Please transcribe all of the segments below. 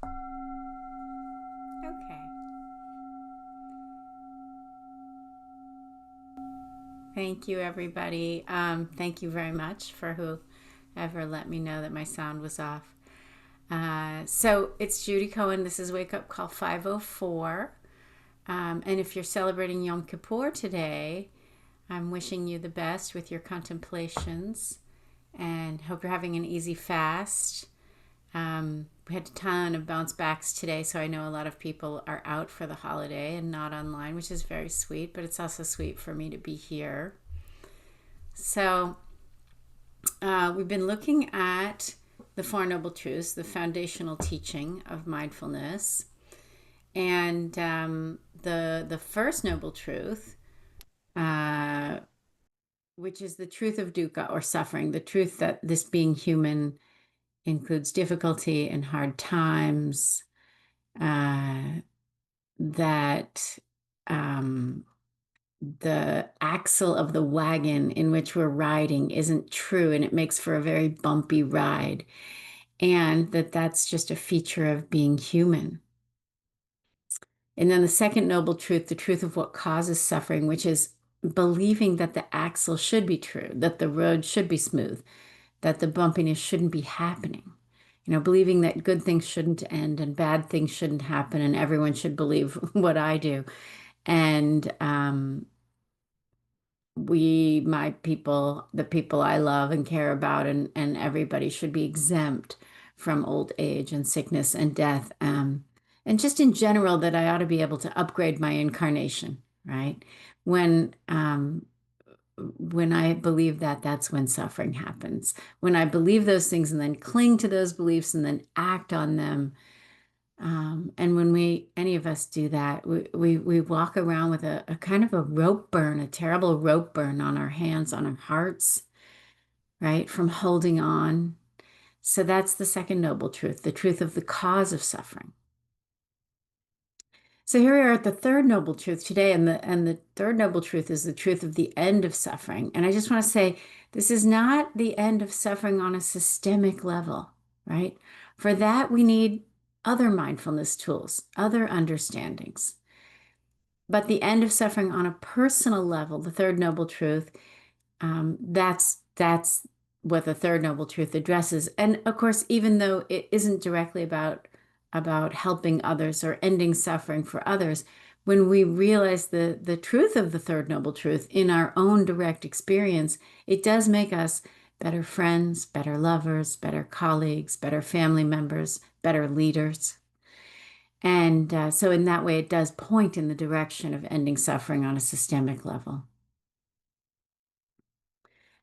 Okay. Thank you, everybody. Thank you very much for whoever let me know that my sound was off. So it's Judy Cohen. This is Wake Up Call 504. And if you're celebrating Yom Kippur today, I'm wishing you the best with your contemplations and hope you're having an easy fast. We had a ton of bounce backs today, so I know a lot of people are out for the holiday and not online, which is very sweet, but it's also sweet for me to be here. So, we've been looking at the Four Noble Truths, the foundational teaching of mindfulness. And the first noble truth, uh, which is the truth of dukkha or suffering, the truth that this being human includes difficulty and hard times, that the axle of the wagon in which we're riding isn't true and it makes for a very bumpy ride, and that's just a feature of being human. And then the second noble truth, the truth of what causes suffering, which is believing that the axle should be true, that the road should be smooth, that the bumpiness shouldn't be happening. Believing that good things shouldn't end and bad things shouldn't happen, and everyone should believe what I do. And my people, the people I love and care about, and everybody should be exempt from old age and sickness and death. And just in general, that I ought to be able to upgrade my incarnation, right? When when I believe that, that's when suffering happens. When I believe those things and then cling to those beliefs and then act on them. And when any of us do that, we walk around with a kind of a rope burn, a terrible rope burn on our hands, on our hearts, right? From holding on. So that's the second noble truth, the truth of the cause of suffering. So here we are at the third noble truth today, and the third noble truth is the truth of the end of suffering. And I just want to say, this is not the end of suffering on a systemic level, right? For that, we need other mindfulness tools, other understandings. But the end of suffering on a personal level, the third noble truth, that's what the third noble truth addresses. And of course, even though it isn't directly about helping others or ending suffering for others, when we realize the truth of the third noble truth in our own direct experience, it does make us better friends, better lovers, better colleagues, better family members, better leaders. And so in that way, it does point in the direction of ending suffering on a systemic level.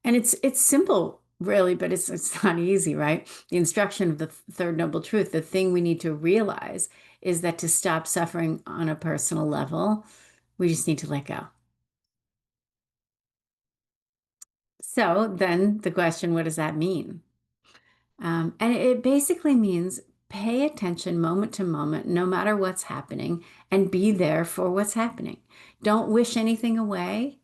And it's simple, really, but it's not easy, right? The instruction of the third noble truth, the thing we need to realize is that to stop suffering on a personal level, we just need to let go. So then the question, what does that mean? And it basically means pay attention moment to moment, no matter what's happening, and be there for what's happening. Don't wish anything away.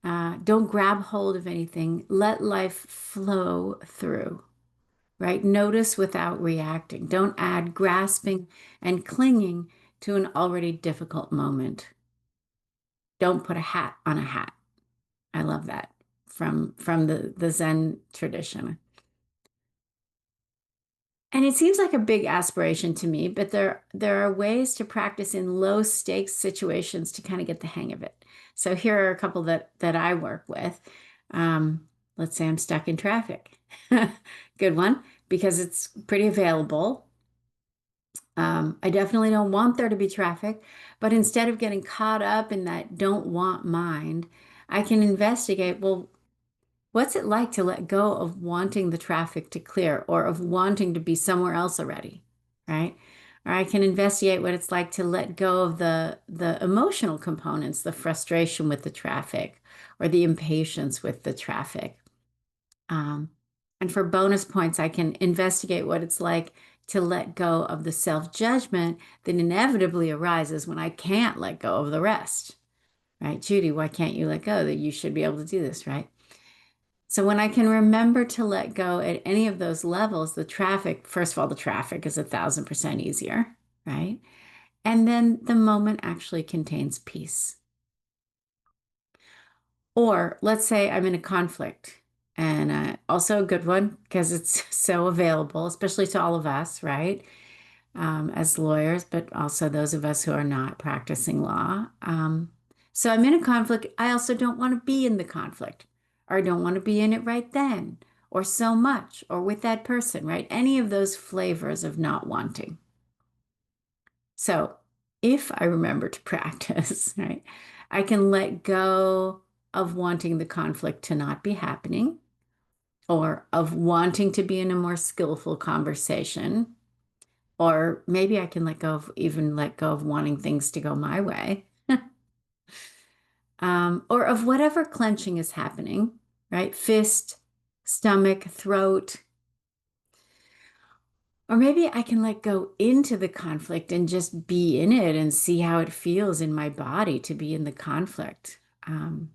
Don't grab hold of anything. Let life flow through, right? Notice without reacting. Don't add grasping and clinging to an already difficult moment. Don't put a hat on a hat. I love that from the Zen tradition. And it seems like a big aspiration to me, but there are ways to practice in low stakes situations to kind of get the hang of it. So here are a couple that I work with. Let's say I'm stuck in traffic. Good one, because it's pretty available. I definitely don't want there to be traffic, but instead of getting caught up in that don't want mind, I can investigate, well, what's it like to let go of wanting the traffic to clear or of wanting to be somewhere else already, right? Or I can investigate what it's like to let go of the emotional components, the frustration with the traffic or the impatience with the traffic. Um, and for bonus points, I can investigate what it's like to let go of the self-judgment that inevitably arises when I can't let go of the rest, right? Judy, why can't you let go? That you should be able to do this, right? So when I can remember to let go at any of those levels, the traffic, first of all, the traffic is 1,000% easier, right? And then the moment actually contains peace. Or let's say I'm in a conflict, and also a good one because it's so available, especially to all of us, right? As lawyers, but also those of us who are not practicing law. So I'm in a conflict. I also don't want to be in the conflict, or I don't want to be in it right then, or so much, or with that person, right? Any of those flavors of not wanting. So if I remember to practice, right, I can let go of wanting the conflict to not be happening, or of wanting to be in a more skillful conversation, or maybe I can let go of wanting things to go my way, or of whatever clenching is happening, right? Fist, stomach, throat. Or maybe I can let go into the conflict and just be in it and see how it feels in my body to be in the conflict. And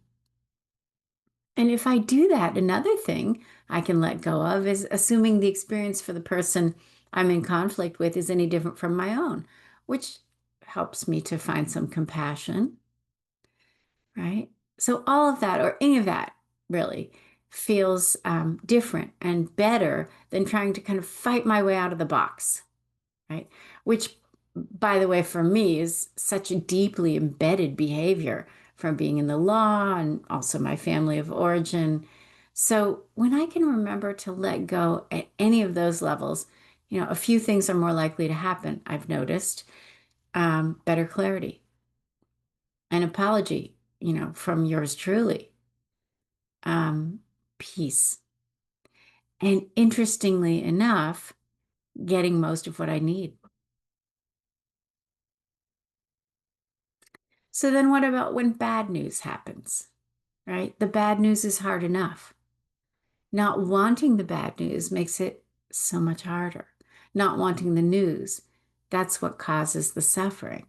if I do that, another thing I can let go of is assuming the experience for the person I'm in conflict with is any different from my own, which helps me to find some compassion, right? So all of that, or any of that, really feels different and better than trying to kind of fight my way out of the box, right? Which, by the way, for me is such a deeply embedded behavior from being in the law and also my family of origin. So when I can remember to let go at any of those levels, a few things are more likely to happen, I've noticed. Better clarity, an apology, from yours truly, um, peace. And interestingly enough, getting most of what I need. So then what about when bad news happens, right? The bad news is hard enough. Not wanting the bad news makes it so much harder. Not wanting the news, that's what causes the suffering.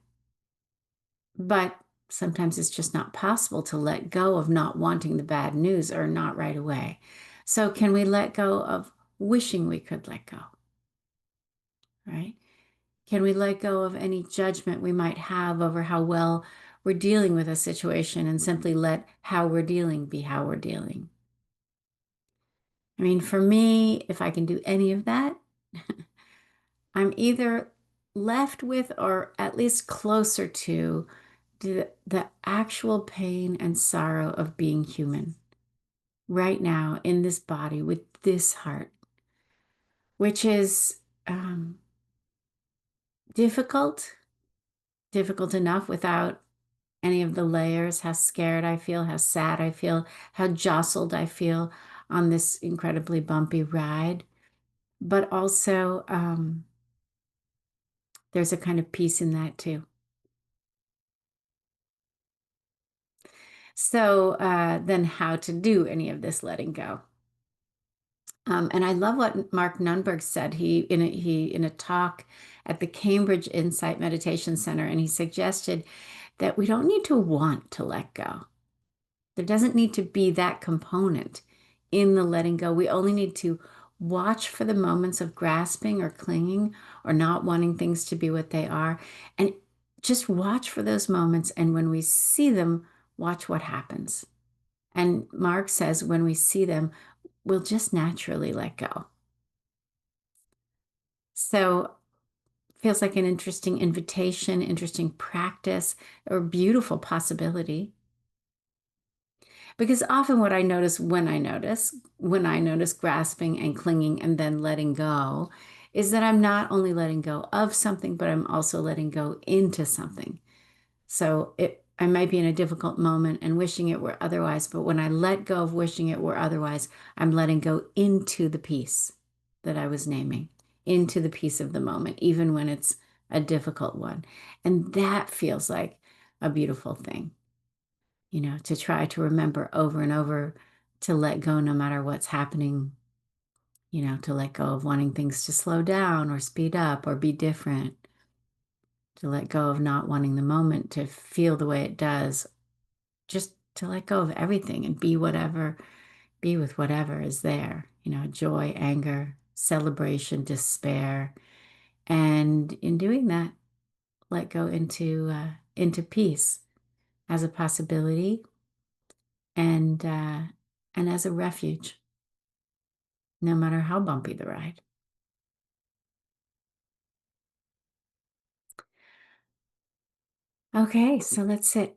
But sometimes it's just not possible to let go of not wanting the bad news, or not right away. So can we let go of wishing we could let go, right? Can we let go of any judgment we might have over how well we're dealing with a situation and simply let how we're dealing be how we're dealing? I mean, for me, if I can do any of that, I'm either left with, or at least closer to, the actual pain and sorrow of being human right now in this body with this heart, which is difficult, difficult enough without any of the layers, how scared I feel, how sad I feel, how jostled I feel on this incredibly bumpy ride. But also, there's a kind of peace in that too. So then how to do any of this letting go? And I love what Mark Nunberg said. He in a talk at the Cambridge Insight Meditation Center, and he suggested that we don't need to want to let go. There doesn't need to be that component in the letting go. We only need to watch for the moments of grasping or clinging or not wanting things to be what they are. And just watch for those moments. And when we see them, watch what happens. And Mark says when we see them, we'll just naturally let go. So feels like an interesting invitation, interesting practice, or beautiful possibility. Because often what I notice when I notice grasping and clinging and then letting go, is that I'm not only letting go of something, but I'm also letting go into something. So I might be in a difficult moment and wishing it were otherwise, but when I let go of wishing it were otherwise, I'm letting go into the peace that I was naming, into the peace of the moment, even when it's a difficult one. And that feels like a beautiful thing, to try to remember over and over to let go no matter what's happening, to let go of wanting things to slow down or speed up or be different, to let go of not wanting the moment to feel the way it does, just to let go of everything and be whatever be with whatever is there, joy, anger, celebration, despair. And in doing that, let go into peace as a possibility and as a refuge, no matter how bumpy the ride. Okay, so let's sit.